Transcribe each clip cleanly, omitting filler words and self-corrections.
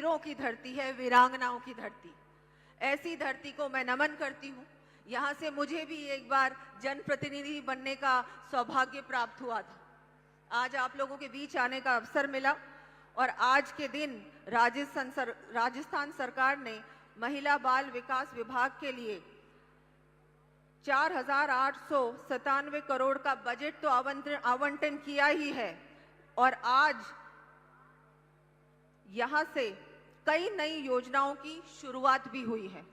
वीरों की धरती है, वीरांगनाओं की धरती। ऐसी धरती को मैं नमन करती हूँ। यहाँ से मुझे भी एक बार जनप्रतिनिधि बनने का सौभाग्य प्राप्त हुआ था। आज आप लोगों के बीच आने का अवसर मिला और आज के दिन राजस्थान सरकार ने महिला बाल विकास विभाग के लिए 4,897 करोड़ का बजट तो आवंटन किया ही है और आज यहां से कई नई योजनाओं की शुरुआत भी हुई है।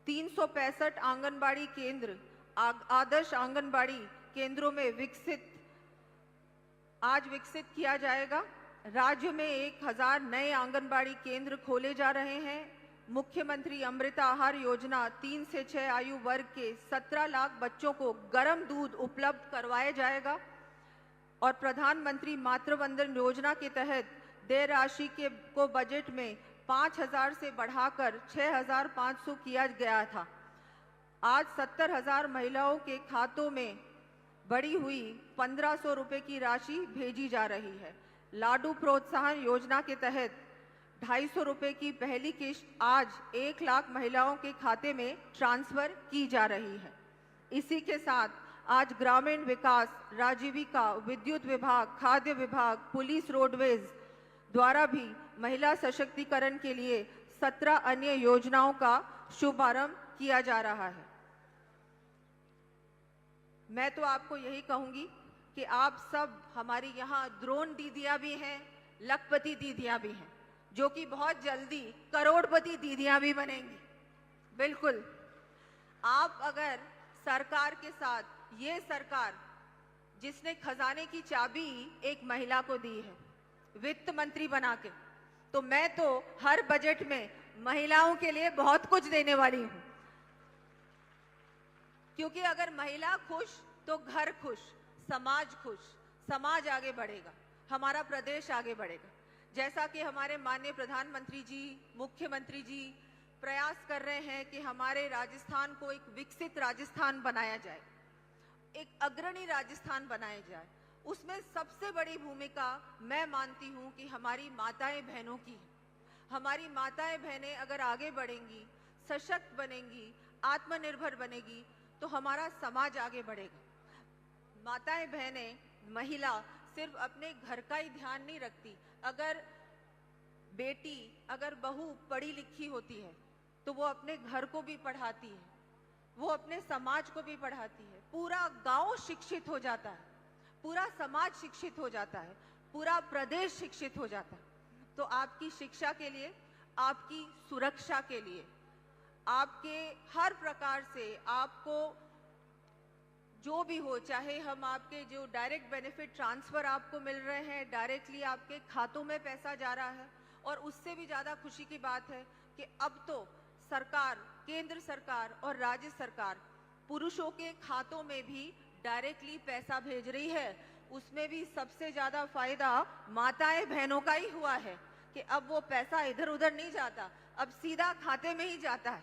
365 आंगनबाड़ी केंद्र आदर्श आंगनबाड़ी केंद्रों में विकसित किया जाएगा। राज्य में 1,000 नए आंगनबाड़ी केंद्र खोले जा रहे हैं। मुख्यमंत्री अमृता आहार योजना 3 से 6 आयु वर्ग के 17 लाख बच्चों को गर्म दूध उपलब्ध करवाया जाएगा और प्रधानमंत्री मातृवंदन योजना के तहत देय राशि को बजट में 5,000 से बढ़ाकर 6,500 किया गया था। आज 70,000 महिलाओं के खातों में बढ़ी हुई 1,500 रुपए की राशि भेजी जा रही है। लाडू प्रोत्साहन योजना के तहत 250 रुपए की पहली किश्त आज 1 लाख महिलाओं के खाते में ट्रांसफर की जा रही है। इसी के साथ आज ग्रामीण विकास, राजीविका, विद्युत विभाग, खाद्य विभाग, पुलिस, रोडवेज द्वारा भी महिला सशक्तिकरण के लिए 17 अन्य योजनाओं का शुभारंभ किया जा रहा है। मैं तो आपको यही कहूंगी कि आप सब हमारी यहाँ द्रोण दीदियां भी हैं, लखपति दीदियां भी हैं, जो कि बहुत जल्दी करोड़पति दीदियां भी बनेंगी। बिल्कुल, आप अगर सरकार के साथ, ये सरकार जिसने खजाने की चाबी एक महिला को दी है वित्त मंत्री बना के, तो मैं तो हर बजट में महिलाओं के लिए बहुत कुछ देने वाली हूं, क्योंकि अगर महिला खुश तो घर खुश, समाज खुश, समाज आगे बढ़ेगा, हमारा प्रदेश आगे बढ़ेगा। जैसा कि हमारे माननीय प्रधानमंत्री जी, मुख्यमंत्री जी प्रयास कर रहे हैं कि हमारे राजस्थान को एक विकसित राजस्थान बनाया जाए, एक अग्रणी राजस्थान बनाया जाए, उसमें सबसे बड़ी भूमिका मैं मानती हूं कि हमारी माताएं बहनों की है। हमारी माताएं बहनें अगर आगे बढ़ेंगी, सशक्त बनेंगी, आत्मनिर्भर बनेगी, तो हमारा समाज आगे बढ़ेगा। माताएं बहनें, महिला सिर्फ अपने घर का ही ध्यान नहीं रखती। अगर बेटी, अगर बहू पढ़ी लिखी होती है तो वो अपने घर को भी पढ़ाती है, वो अपने समाज को भी पढ़ाती है। पूरा गांव शिक्षित हो जाता है, पूरा समाज शिक्षित हो जाता है, पूरा प्रदेश शिक्षित हो जाता है। तो आपकी शिक्षा के लिए, आपकी सुरक्षा के लिए, आपके हर प्रकार से आपको जो भी हो, चाहे हम आपके जो डायरेक्ट बेनिफिट ट्रांसफर आपको मिल रहे हैं, डायरेक्टली आपके खातों में पैसा जा रहा है, और उससे भी ज्यादा खुशी की बात है कि अब तो सरकार, केंद्र सरकार और राज्य सरकार पुरुषों के खातों में भी डायरेक्टली पैसा भेज रही है। उसमें भी सबसे ज्यादा फायदा माताएं बहनों का ही हुआ है कि अब वो पैसा इधर उधर नहीं जाता, अब सीधा खाते में ही जाता है।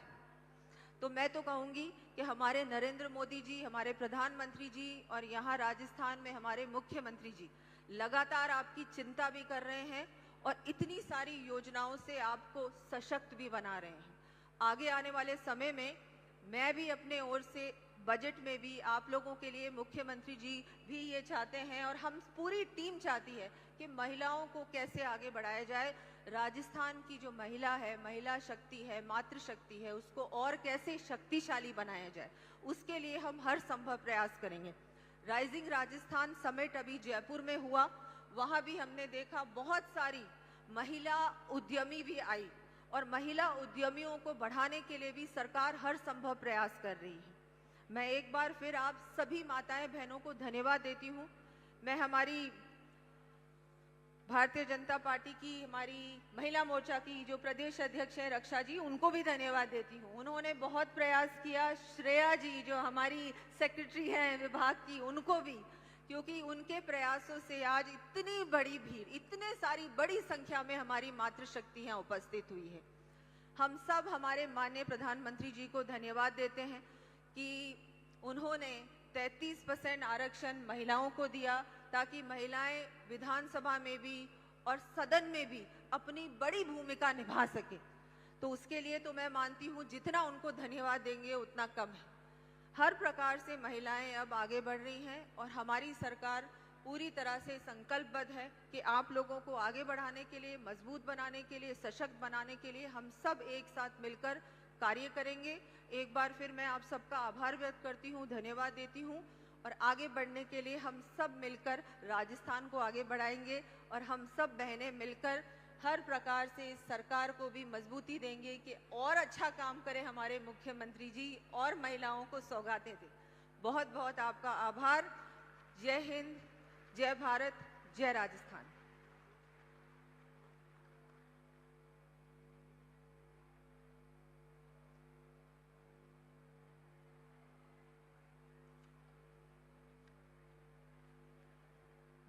तो मैं तो कहूंगी कि हमारे नरेंद्र मोदी जी, हमारे प्रधानमंत्री जी और यहाँ राजस्थान में हमारे मुख्यमंत्री जी लगातार आपकी चिंता भी कर रहे हैं और इतनी सारी योजनाओं से आपको सशक्त भी बना रहे हैं। आगे आने वाले समय में मैं भी अपने ओर से बजट में भी आप लोगों के लिए, मुख्यमंत्री जी भी ये चाहते हैं और हम पूरी टीम चाहती है कि महिलाओं को कैसे आगे बढ़ाया जाए। राजस्थान की जो महिला है, महिला शक्ति है, मातृशक्ति है, उसको और कैसे शक्तिशाली बनाया जाए, उसके लिए हम हर संभव प्रयास करेंगे। राइजिंग राजस्थान समिट अभी जयपुर में हुआ, वहां भी हमने देखा बहुत सारी महिला उद्यमी भी आई और महिला उद्यमियों को बढ़ाने के लिए भी सरकार हर संभव प्रयास कर रही है। मैं एक बार फिर आप सभी माताएं बहनों को धन्यवाद देती हूं। मैं हमारी भारतीय जनता पार्टी की, हमारी महिला मोर्चा की जो प्रदेश अध्यक्ष हैं रक्षा जी, उनको भी धन्यवाद देती हूँ। उन्होंने बहुत प्रयास किया। श्रेया जी जो हमारी सेक्रेटरी हैं विभाग की, उनको भी, क्योंकि उनके प्रयासों से आज इतनी बड़ी भीड़, इतने सारी बड़ी संख्या में हमारी मातृशक्ति यहाँ उपस्थित हुई है। हम सब हमारे माननीय प्रधानमंत्री जी को धन्यवाद देते हैं कि उन्होंने 33% आरक्षण महिलाओं को दिया ताकि महिलाएं विधानसभा में भी और सदन में भी अपनी बड़ी भूमिका निभा सके। तो उसके लिए तो मैं मानती हूँ जितना उनको धन्यवाद देंगे उतना कम है। हर प्रकार से महिलाएं अब आगे बढ़ रही हैं और हमारी सरकार पूरी तरह से संकल्पबद्ध है कि आप लोगों को आगे बढ़ाने के लिए, मजबूत बनाने के लिए, सशक्त बनाने के लिए हम सब एक साथ मिलकर कार्य करेंगे। एक बार फिर मैं आप सबका आभार व्यक्त करती हूँ, धन्यवाद देती हूँ और आगे बढ़ने के लिए हम सब मिलकर राजस्थान को आगे बढ़ाएंगे और हम सब बहनें मिलकर हर प्रकार से सरकार को भी मजबूती देंगे कि और अच्छा काम करे हमारे मुख्यमंत्री जी और महिलाओं को सौगातें दें। बहुत बहुत आपका आभार। जय हिंद, जय भारत, जय राजस्थान।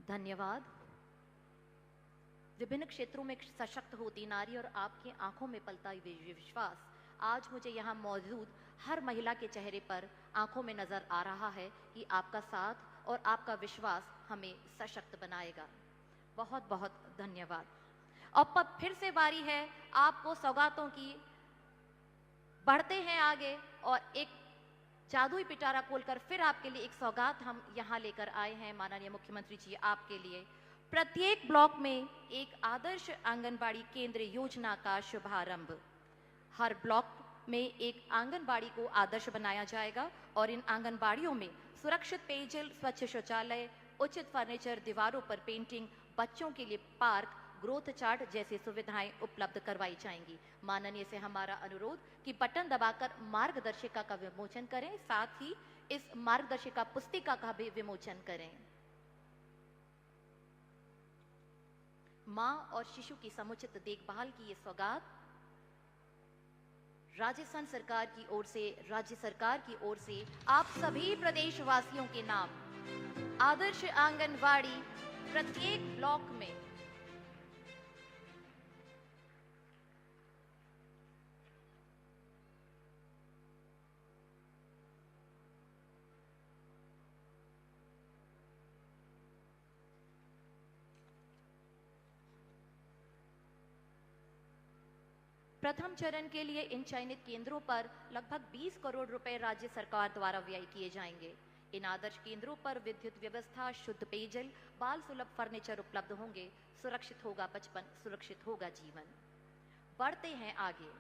धन्यवाद। विभिन्न क्षेत्रों में सशक्त होती नारी और आपकी आंखों में पलता विश्वास आज मुझे यहाँ मौजूद हर महिला के चेहरे पर आंखों में नजर आ रहा है कि आपका साथ और आपका विश्वास हमें सशक्त बनाएगा। बहुत बहुत धन्यवाद। और फिर से बारी है आपको सौगातों की। बढ़ते हैं आगे और एक जादुई पिटारा खोलकर फिर आपके लिए एक सौगात हम यहाँ लेकर आए हैं माननीय मुख्यमंत्री जी आपके लिए। प्रत्येक ब्लॉक में एक आदर्श आंगनबाड़ी केंद्र योजना का शुभारंभ। हर ब्लॉक में एक आंगनबाड़ी को आदर्श बनाया जाएगा और इन आंगनबाड़ियों में सुरक्षित पेयजल, स्वच्छ शौचालय, उचित फर्नीचर, दीवारों पर पेंटिंग, बच्चों के लिए पार्क, ग्रोथ चार्ट जैसी सुविधाएं उपलब्ध करवाई जाएंगी। माननीय से हमारा अनुरोध कि बटन दबाकर मार्गदर्शिका का विमोचन करें, साथ ही इस मार्गदर्शिका पुस्तिका का भी विमोचन करें। मां और शिशु की समुचित देखभाल की ये सौगात राजस्थान सरकार की ओर से, राज्य सरकार की ओर से आप सभी प्रदेशवासियों के नाम आदर्श आंगनवाड़ी प्रत्येक ब्लॉक में प्रथम चरण के लिए इन चयनित केंद्रों पर लगभग 20 करोड़ रुपए राज्य सरकार द्वारा व्यय किए जाएंगे। इन आदर्श केंद्रों पर विद्युत व्यवस्था, शुद्ध पेयजल, बाल सुलभ फर्नीचर उपलब्ध होंगे। सुरक्षित होगा बचपन, सुरक्षित होगा जीवन। बढ़ते हैं आगे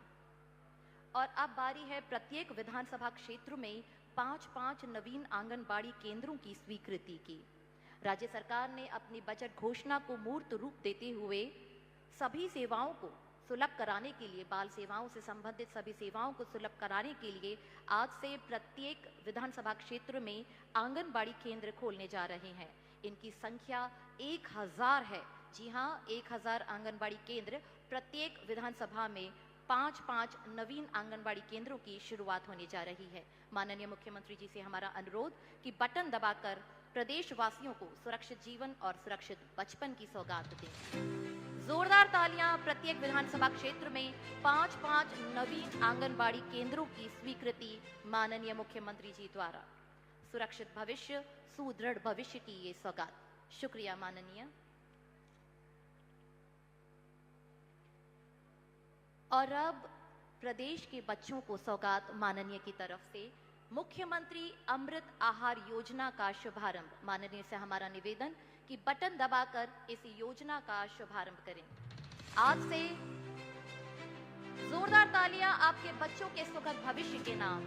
और अब बारी है प्रत्येक विधानसभा क्षेत्र में 5-5 नवीन आंगनबाड़ी केंद्रों की स्वीकृति की। राज्य सरकार ने अपनी बजट घोषणा को मूर्त रूप देते हुए सभी सेवाओं को सुलभ कराने के लिए, बाल सेवाओं से संबंधित सभी सेवाओं को सुलभ कराने के लिए आज से प्रत्येक विधानसभा क्षेत्र में आंगनबाड़ी केंद्र खोलने जा रहे हैं। इनकी संख्या 1000 है। जी हाँ, 1000 आंगनबाड़ी केंद्र। प्रत्येक विधानसभा में 5-5 नवीन आंगनबाड़ी केंद्रों की शुरुआत होने जा रही है। माननीय मुख्यमंत्री जी से हमारा अनुरोध कि बटन दबाकर प्रदेशवासियों को सुरक्षित जीवन और सुरक्षित बचपन की सौगात दें। जोरदार तालियां। प्रत्येक विधानसभा क्षेत्र में 5-5 नवीन आंगनबाड़ी केंद्रों की स्वीकृति माननीय मुख्यमंत्री जी द्वारा। सुरक्षित भविष्य, सुदृढ़ भविष्य की ये सौगात। शुक्रिया माननीय। और अब प्रदेश के बच्चों को सौगात माननीय की तरफ से मुख्यमंत्री अमृत आहार योजना का शुभारंभ। माननीय से हमारा निवेदन कि बटन दबाकर इस योजना का शुभारंभ करें। आज से जोरदार तालियां आपके बच्चों के सुखद भविष्य के नाम।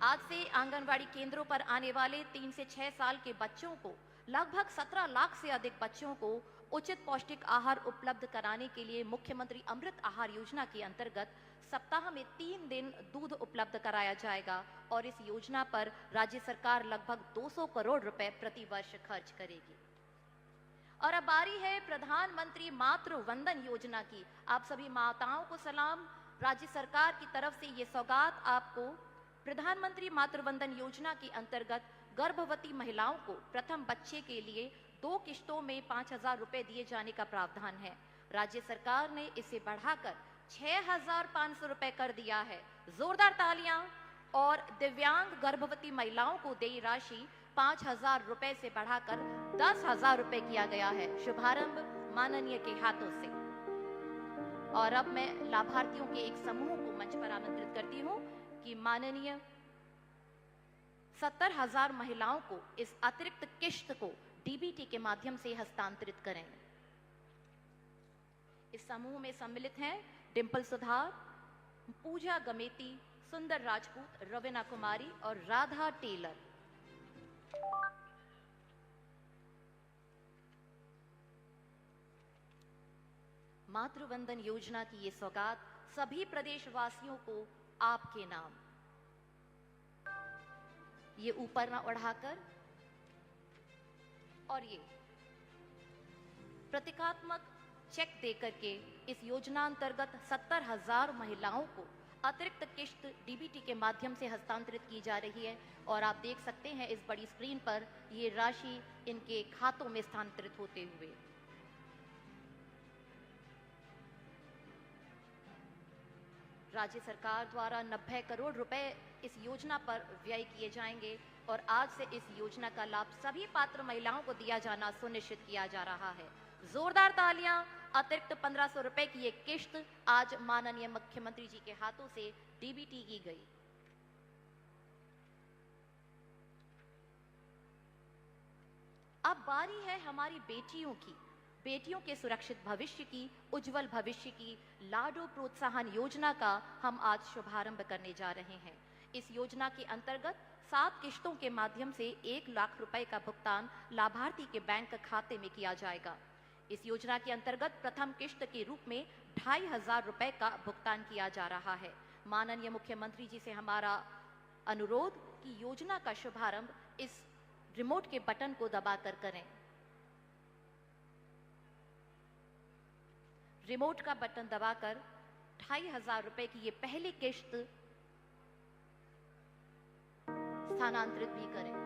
आज से आंगनवाड़ी केंद्रों पर आने वाले 3 से 6 साल के बच्चों को, लगभग 17 लाख से अधिक बच्चों को उचित पौष्टिक आहार उपलब्ध कराने के लिए मुख्यमंत्री अमृत आहार योजना के अंतर्गत सप्ताह में 3 दिन दूध उपलब्ध कराया जाएगा और इस योजना पर राज्य सरकार लगभग 200 करोड़ रुपए प्रति वर्ष खर्च करेगी। और अब बारी है प्रधानमंत्री मातृ वंदन योजना की। आप सभी माताओं को सलाम। राज्य सरकार की तरफ से ये सौगात आपको प्रधानमंत्री मातृ वंदन योजना के अंतर्गत गर्भवती महिलाओं को प्रथम बच्चे के लिए 2 किश्तों में 5000 रुपए दिए जाने का प्रावधान है। राज्य सरकार ने इसे बढ़ाकर 6500 रुपए कर दिया है। जोरदार तालियां। और दिव्यांग गर्भवती महिलाओं को देय राशि 5000 रुपए से बढ़ाकर 10,000 रुपए किया गया है। शुभारंभ माननीय के हाथों से। और अब मैं लाभार्थियों के एक समूह को मंच पर आमंत्रित करती हूं कि माननीय 70,000 महिलाओं को इस अतिरिक्त किश्त को डीबीटी के माध्यम से हस्तांतरित करें। इस समूह में सम्मिलित हैं डिंपल सुधार, पूजा गमेती, सुंदर राजपूत, रवीना कुमारी और राधा टेलर। मातृवंदन योजना की ये सौगात सभी प्रदेशवासियों को आपके नाम, ये ऊपर ना उठाकर और ये प्रतीकात्मक चेक देकर के इस योजना अंतर्गत 70,000 महिलाओं को अतिरिक्त किश्त डीबीटी के माध्यम से हस्तांतरित की जा रही है। और आप देख सकते हैं इस बड़ी स्क्रीन पर ये राशि इनके खातों में स्थानांतरित होते हुए। राज्य सरकार द्वारा 90 करोड़ रुपए इस योजना पर व्यय किए जाएंगे और आज से इस योजना का लाभ सभी पात्र महिलाओं को दिया जाना सुनिश्चित किया जा रहा है। जोरदार तालियां। अतिरिक्त 1,500 रुपए की एक किश्त आज माननीय मुख्यमंत्री जी के हाथों से डीबीटी की गई। अब बारी है हमारी बेटियों की, बेटियों के सुरक्षित भविष्य की, उज्जवल भविष्य की। लाडो प्रोत्साहन योजना का हम आज शुभारंभ करने जा रहे हैं। इस योजना के अंतर्गत 7 किश्तों के माध्यम से 1 लाख रुपए का भुगतान लाभार्थी के बैंक खाते में किया जाएगा। इस योजना के अंतर्गत प्रथम किश्त के रूप में 2,500 रुपए का भुगतान किया जा रहा है। माननीय मुख्यमंत्री जी से हमारा अनुरोध कि योजना का शुभारंभ इस रिमोट के बटन को दबाकर करें। रिमोट का बटन दबाकर 2,500 रुपए की ये पहली किश्त स्थानांतरित भी करें।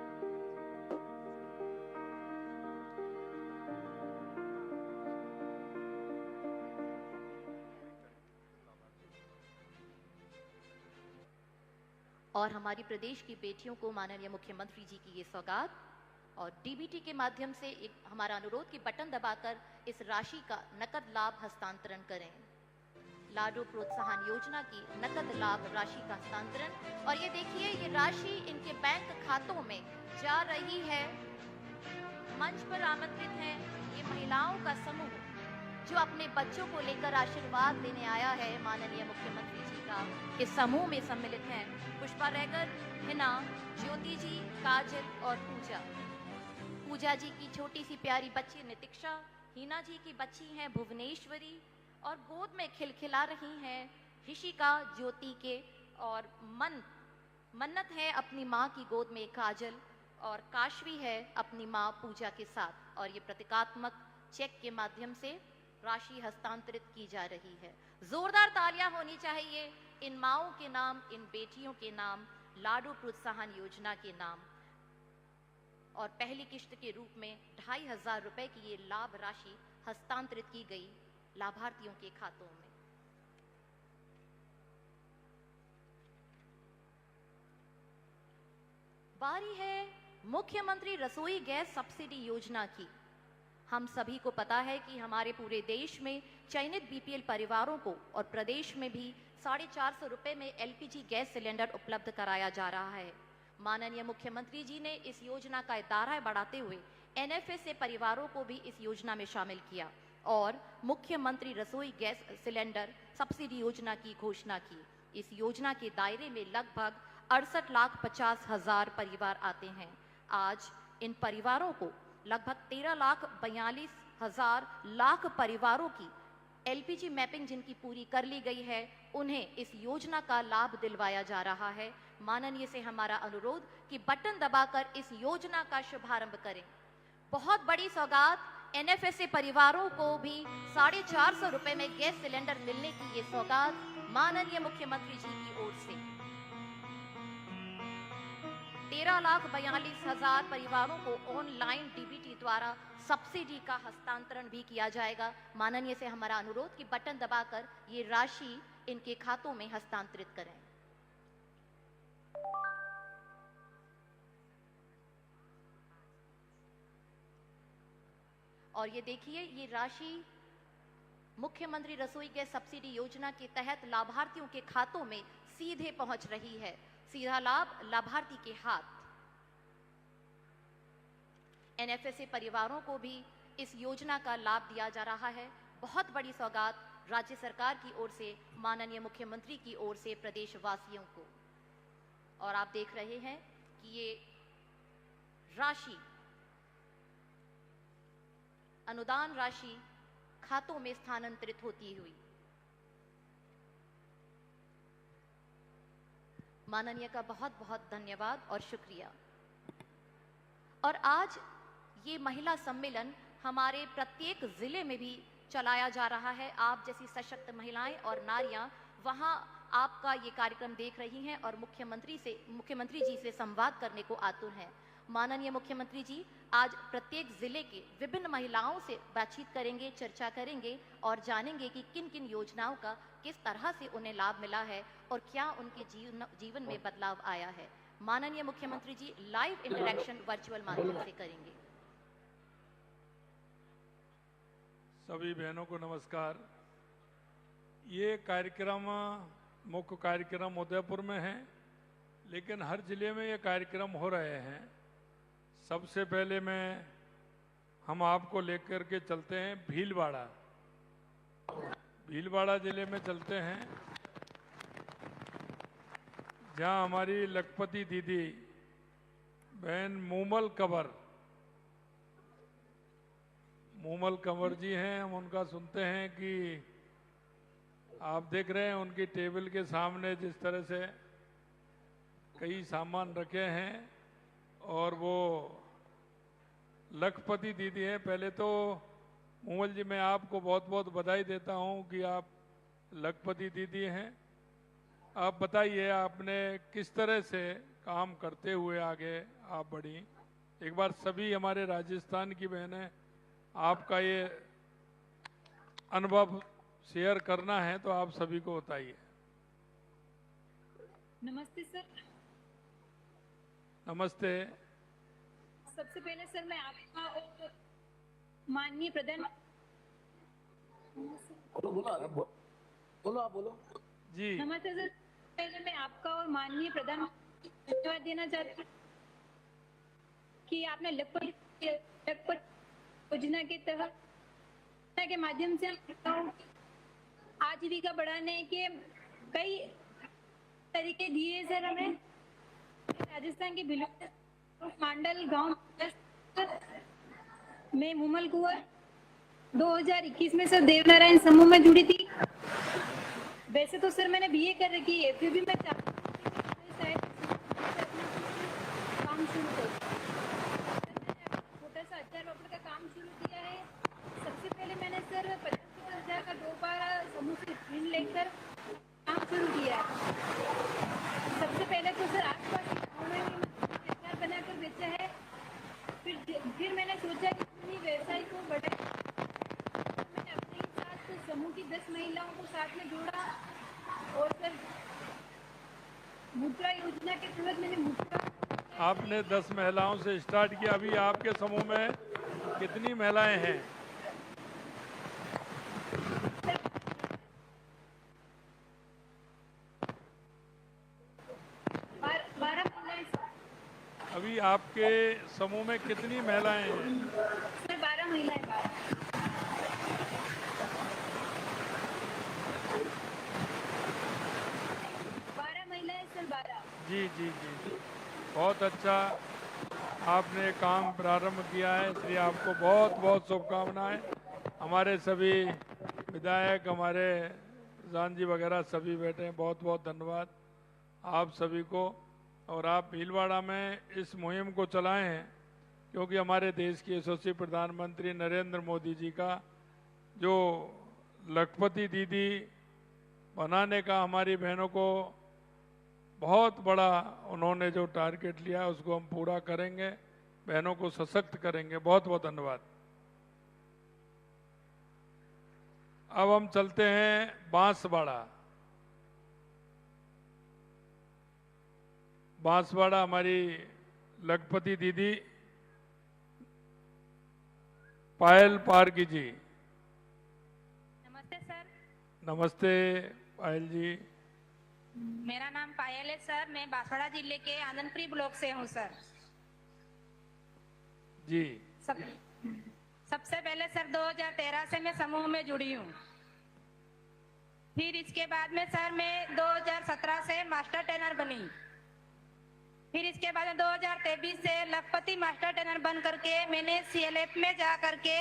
और हमारी प्रदेश की बेटियों को माननीय मुख्यमंत्री जी की ये सौगात और डीबीटी के माध्यम से एक हमारा अनुरोध की बटन दबाकर इस राशि का नकद लाभ हस्तांतरण करें। लाडो प्रोत्साहन योजना की नकद लाभ राशि का हस्तांतरण। और ये देखिए ये राशि इनके बैंक खातों में जा रही है। मंच पर आमंत्रित हैं ये महिलाओं का समूह जो अपने बच्चों को लेकर आशीर्वाद लेने आया है माननीय मुख्यमंत्री जी का। इस समूह में सम्मिलित हैं पुष्पा रैगर, हिना, ज्योति जी, काजल और पूजा। पूजा जी की छोटी सी प्यारी बच्ची नितिक्षा, हिना जी की बच्ची हैं भुवनेश्वरी और गोद में खिलखिला रही हैं ऋषिका ज्योति के। और मन्नत है अपनी माँ की गोद में काजल और काशवी है अपनी माँ पूजा के साथ। और ये प्रतीकात्मक चेक के माध्यम से राशि हस्तांतरित की जा रही है। जोरदार तालियां होनी चाहिए इन माओं के नाम, इन बेटियों के नाम, लाडो प्रोत्साहन योजना के नाम। और पहली किश्त के रूप में 2,500 रुपए की ये लाभ राशि हस्तांतरित की गई लाभार्थियों के खातों में। बारी है मुख्यमंत्री रसोई गैस सब्सिडी योजना की। हम सभी को पता है कि हमारे पूरे देश में चयनित बीपीएल परिवारों को और प्रदेश में भी 450 रुपए में एलपीजी गैस सिलेंडर उपलब्ध कराया जा रहा है। माननीय मुख्यमंत्री जी ने इस योजना का दायरा बढ़ाते हुए एनएफएसए परिवारों को भी इस योजना में शामिल किया और मुख्यमंत्री रसोई गैस सिलेंडर सब्सिडी योजना की घोषणा की। इस योजना के दायरे में लगभग 68,50,000 परिवार आते हैं। आज इन परिवारों को लगभग 13,42,000 लाख परिवारों की एलपीजी मैपिंग जिनकी पूरी कर ली गई है, उन्हें इस योजना का लाभ दिलवाया जा रहा है। माननीय से हमारा अनुरोध कि बटन दबाकर इस योजना का शुभारंभ करें। बहुत बड़ी सौगात एनएफएसए परिवारों को भी 450 रुपए में गैस सिलेंडर मिलने की ये सौगात माननीय मुख्यमंत्री जी की ओर से 13,42,000 परिवारों को ऑनलाइन डीबीटी द्वारा सब्सिडी का हस्तांतरण भी किया जाएगा। माननीय से हमारा अनुरोध कि बटन दबाकर ये राशि इनके खातों में हस्तांतरित करें। और ये देखिए ये राशि मुख्यमंत्री रसोई गैस सब्सिडी योजना के तहत लाभार्थियों के खातों में सीधे पहुंच रही है। सीधा लाभ लाभार्थी के हाथ। एनएफएसए परिवारों को भी इस योजना का लाभ दिया जा रहा है। बहुत बड़ी सौगात राज्य सरकार की ओर से, माननीय मुख्यमंत्री की ओर से प्रदेशवासियों को। और आप देख रहे हैं कि ये राशि, अनुदान राशि खातों में स्थानांतरित होती हुई। माननीय का बहुत बहुत धन्यवाद और शुक्रिया। और आज ये महिला सम्मेलन हमारे प्रत्येक जिले में भी चलाया जा रहा है। आप जैसी सशक्त महिलाएं और नारियां वहां आपका ये कार्यक्रम देख रही हैं और मुख्यमंत्री जी से संवाद करने को आतुर हैं। माननीय मुख्यमंत्री जी आज प्रत्येक जिले के विभिन्न महिलाओं से बातचीत करेंगे, चर्चा करेंगे और जानेंगे कि किन किन योजनाओं का किस तरह से उन्हें लाभ मिला है और क्या उनके जीवन में बदलाव आया है। माननीय मुख्यमंत्री जी लाइव इंटरेक्शन वर्चुअल माध्यम से करेंगे। सभी बहनों को नमस्कार। ये कार्यक्रम मुख्य कार्यक्रम उदयपुर में है, लेकिन हर जिले में ये कार्यक्रम हो रहे हैं। सबसे पहले हम आपको लेकर के चलते हैं भीलवाड़ा जिले में चलते हैं, जहां हमारी लखपति दीदी बहन मूमल कंवर जी हैं। हम उनका सुनते हैं कि आप देख रहे हैं उनकी टेबल के सामने जिस तरह से कई सामान रखे हैं और वो लखपति दीदी हैं। पहले तो मूमल जी मैं आपको बहुत बहुत बधाई देता हूं कि आप लखपति दीदी हैं। आप बताइए आपने किस तरह से काम करते हुए आगे आप बढ़ी। एक बार सभी हमारे राजस्थान की बहनें आपका ये अनुभव शेयर करना है तो आप सभी को बताइए। नमस्ते सर। नमस्ते। सबसे पहले सर मैं आपका और माननीय प्रधान बोलो जी। नमस्ते सर। पहले मैं आपका और माननीय प्रधान धन्यवाद देना चाहती हूँ कि आपने लखपत योजना के तहत के माध्यम से हम आजीविका बढ़ाने के कई तरीके दिए सर। हमें राजस्थान के भिलवाड़ा मांडल गांव में मूमल कुंवर 2021 में सर देवनारायण समूह में जुड़ी थी। वैसे तो सर मैंने बीए कर रखी है, फिर भी मैं चाहती हूँ काम शुरू करूँ। छोटा सा अचार पापड़ का काम शुरू किया है। सबसे पहले मैंने सर 50,000 का 2 बार समूह से ऋण लेकर काम शुरू किया। सबसे पहले तो सर आसपास अचार बनाकर बेचा है। फिर मैंने सोचा कि अपनी व्यवसाय को बढ़ाए। मैंने अपने ही साथ समूह की 10 महिलाओं को साथ में जोड़ा और सर मुद्रा योजना के तहत मैंने मुद्रा। आपने 10 महिलाओं से स्टार्ट किया। अभी आपके समूह में कितनी महिलाएं हैं? 12 महिलाएं। अभी आपके समूह में कितनी महिलाएं हैं? सर 12 महिलाएं। 12 महिलाएं सर। 12। जी जी जी, बहुत अच्छा आपने काम प्रारंभ किया है, इसलिए आपको बहुत बहुत शुभकामनाएं। हमारे सभी विधायक, हमारे प्रधान जी वगैरह सभी बैठे हैं, बहुत बहुत धन्यवाद आप सभी को। और आप भीलवाड़ा में इस मुहिम को चलाए हैं क्योंकि हमारे देश के यशस्वी प्रधानमंत्री नरेंद्र मोदी जी का जो लखपति दीदी बनाने का हमारी बहनों को बहुत बड़ा उन्होंने जो टारगेट लिया है उसको हम पूरा करेंगे, बहनों को सशक्त करेंगे। बहुत बहुत धन्यवाद। अब हम चलते हैं बांसवाड़ा हमारी लखपति दीदी पायल पारगी जी। नमस्ते नमस्ते पायल जी। मेरा नाम पायल है सर, मैं बांसवाड़ा जिले के आनंदपुरी ब्लॉक से हूँ सर। जी सबसे पहले सर 2013 से मैं समूह में जुड़ी हूँ। फिर इसके बाद में सर मैं 2017 से मास्टर ट्रेनर बनी। फिर इसके बाद में 2023 से लखपति मास्टर ट्रेनर बन करके मैंने CLF में जा करके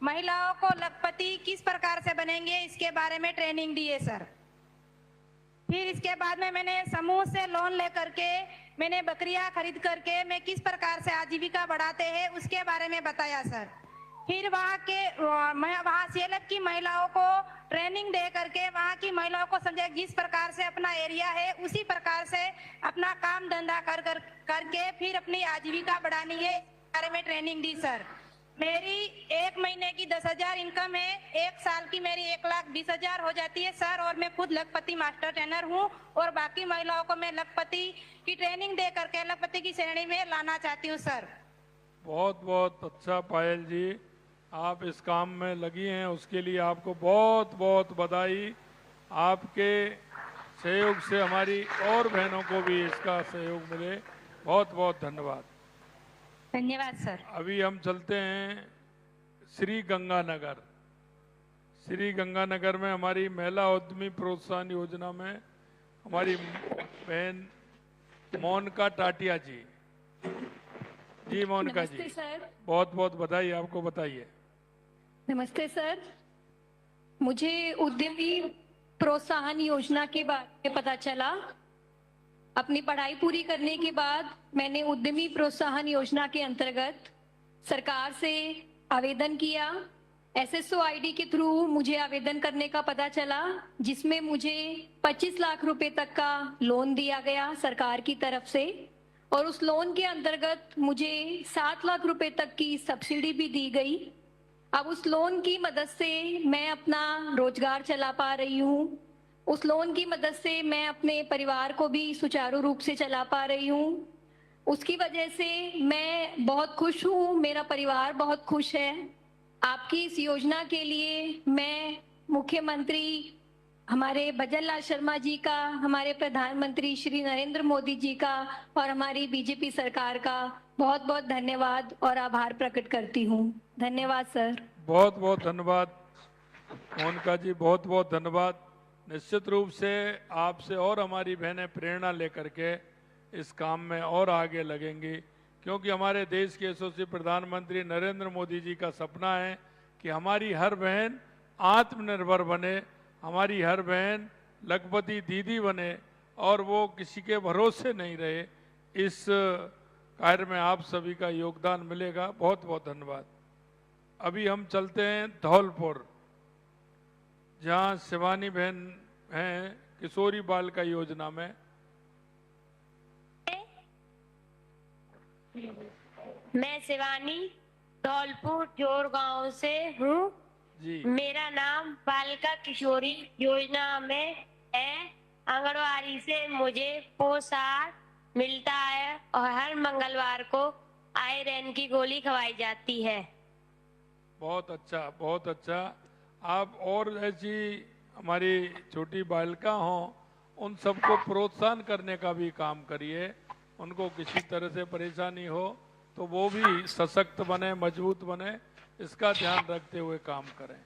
महिलाओं को लखपति किस प्रकार से बनेंगे इसके बारे में ट्रेनिंग दी है सर। फिर इसके बाद में मैंने समूह से लोन लेकर के मैंने बकरियां खरीद करके मैं किस प्रकार से आजीविका बढ़ाते हैं उसके बारे में बताया सर। फिर वहाँ CLF की महिलाओं को ट्रेनिंग दे करके वहाँ की महिलाओं को समझाया जिस प्रकार से अपना एरिया है उसी प्रकार से अपना काम धंधा करके फिर अपनी आजीविका बढ़ानी है इस बारे में ट्रेनिंग दी सर। मेरी एक महीने की 10,000 इनकम है, एक साल की मेरी 1,20,000 हो जाती है सर। और मैं खुद लखपति मास्टर ट्रेनर हूँ और बाकी महिलाओं को मैं लखपति की ट्रेनिंग दे करके लखपति की श्रेणी में लाना चाहती हूँ सर। बहुत बहुत अच्छा पायल जी, आप इस काम में लगी हैं उसके लिए आपको बहुत बहुत बधाई। आपके सहयोग से हमारी और बहनों को भी इसका सहयोग मिले, बहुत बहुत धन्यवाद। धन्यवाद सर। अभी हम चलते हैं श्री गंगानगर। श्री गंगानगर में हमारी महिला उद्यमी प्रोत्साहन योजना में हमारी बहन मोनिका टाटिया जी। जी मोनिका जी, नमस्ते सर। बहुत बहुत बधाई आपको, बताइए। नमस्ते सर, मुझे उद्यमी प्रोत्साहन योजना के बारे में पता चला। अपनी पढ़ाई पूरी करने के बाद मैंने उद्यमी प्रोत्साहन योजना के अंतर्गत सरकार से आवेदन किया। SSO ID के थ्रू मुझे आवेदन करने का पता चला, जिसमें मुझे 25 लाख रुपए तक का लोन दिया गया सरकार की तरफ से। और उस लोन के अंतर्गत मुझे 7 लाख रुपए तक की सब्सिडी भी दी गई। अब उस लोन की मदद से मैं अपना रोजगार चला पा रही हूँ। उस लोन की मदद से मैं अपने परिवार को भी सुचारू रूप से चला पा रही हूँ। उसकी वजह से मैं बहुत खुश हूँ, मेरा परिवार बहुत खुश है। आपकी इस योजना के लिए मैं मुख्यमंत्री हमारे भजन लाल शर्मा जी का, हमारे प्रधानमंत्री श्री नरेंद्र मोदी जी का और हमारी BJP सरकार का बहुत बहुत धन्यवाद और आभार प्रकट करती हूँ। धन्यवाद सर। बहुत बहुत धन्यवाद मोनिका जी, बहुत बहुत धन्यवाद। निश्चित रूप से आपसे और हमारी बहनें प्रेरणा लेकर के इस काम में और आगे लगेंगी, क्योंकि हमारे देश के यशस्वी प्रधानमंत्री नरेंद्र मोदी जी का सपना है कि हमारी हर बहन आत्मनिर्भर बने, हमारी हर बहन लखपति दीदी बने और वो किसी के भरोसे नहीं रहे। इस कार्य में आप सभी का योगदान मिलेगा। बहुत बहुत धन्यवाद। अभी हम चलते हैं धौलपुर, जहाँ शिवानी बहन हैं किशोरी बालिका योजना में। मैं शिवानी धौलपुर जोर गांव से हूँ जी। मेरा नाम बालिका किशोरी योजना में है। आंगनवाड़ी से मुझे पोषण मिलता है और हर मंगलवार को आयरन की गोली खवाई जाती है। बहुत अच्छा, बहुत अच्छा। आप और ऐसी हमारी छोटी बालिका हों, उन सबको प्रोत्साहन करने का भी काम करिए। उनको किसी तरह से परेशानी हो तो वो भी सशक्त बने, मजबूत बने, इसका ध्यान रखते हुए काम करें।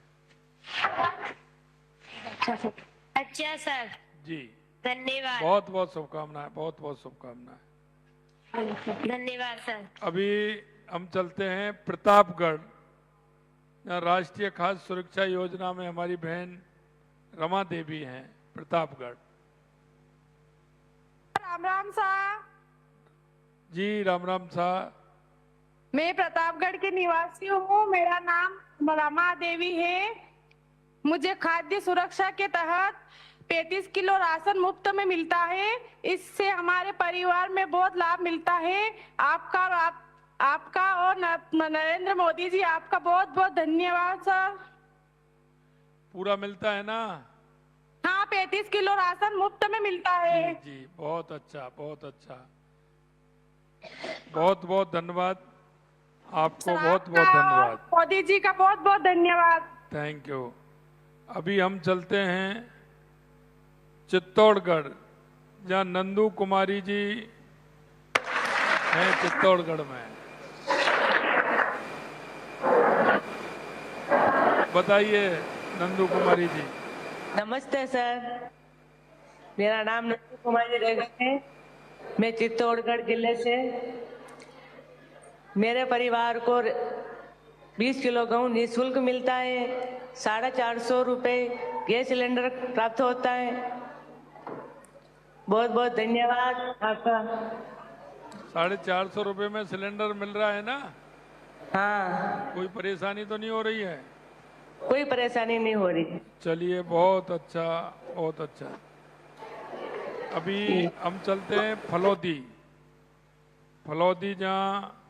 अच्छा सर जी धन्यवाद। बहुत बहुत शुभकामनाएं, बहुत बहुत शुभकामनाएं। धन्यवाद सर। अभी हम चलते हैं प्रतापगढ़, राष्ट्रीय खाद्य सुरक्षा योजना में हमारी बहन रमा देवी हैं, प्रतापगढ़। राम राम साहब। जी राम राम साहब। मैं प्रतापगढ़ की निवासी हूँ, मेरा नाम रमा देवी है। मुझे खाद्य सुरक्षा के तहत 35 किलो राशन मुफ्त में मिलता है। इससे हमारे परिवार में बहुत लाभ मिलता है। आपका और नरेंद्र मोदी जी, आपका बहुत बहुत धन्यवाद सर। पूरा मिलता है ना? हाँ, 35 किलो राशन मुफ्त में मिलता है। जी जी, बहुत अच्छा, बहुत अच्छा। बहुत बहुत धन्यवाद आपको, बहुत बहुत धन्यवाद। मोदी जी का बहुत बहुत धन्यवाद। Thank you. अभी हम चलते हैं चित्तौड़गढ़, जहाँ नंदू कुमारी जी हैं चित्तौड़गढ़ में। बताइए नंदू कुमारी जी। नमस्ते सर, मेरा नाम नंदू कुमारी रेगा है। मैं चित्तौड़गढ़ जिले से, मेरे परिवार को 20 किलो गेहूँ निःशुल्क मिलता है। 450 रुपये गैस सिलेंडर प्राप्त होता है। बहुत बहुत धन्यवाद आपका। 450 रुपये में सिलेंडर मिल रहा है ना? हाँ, कोई परेशानी तो नहीं हो रही है? कोई परेशानी नहीं हो रही। चलिए, बहुत अच्छा, बहुत अच्छा। अभी हम चलते हैं फलौदी। फलौदी, जहाँ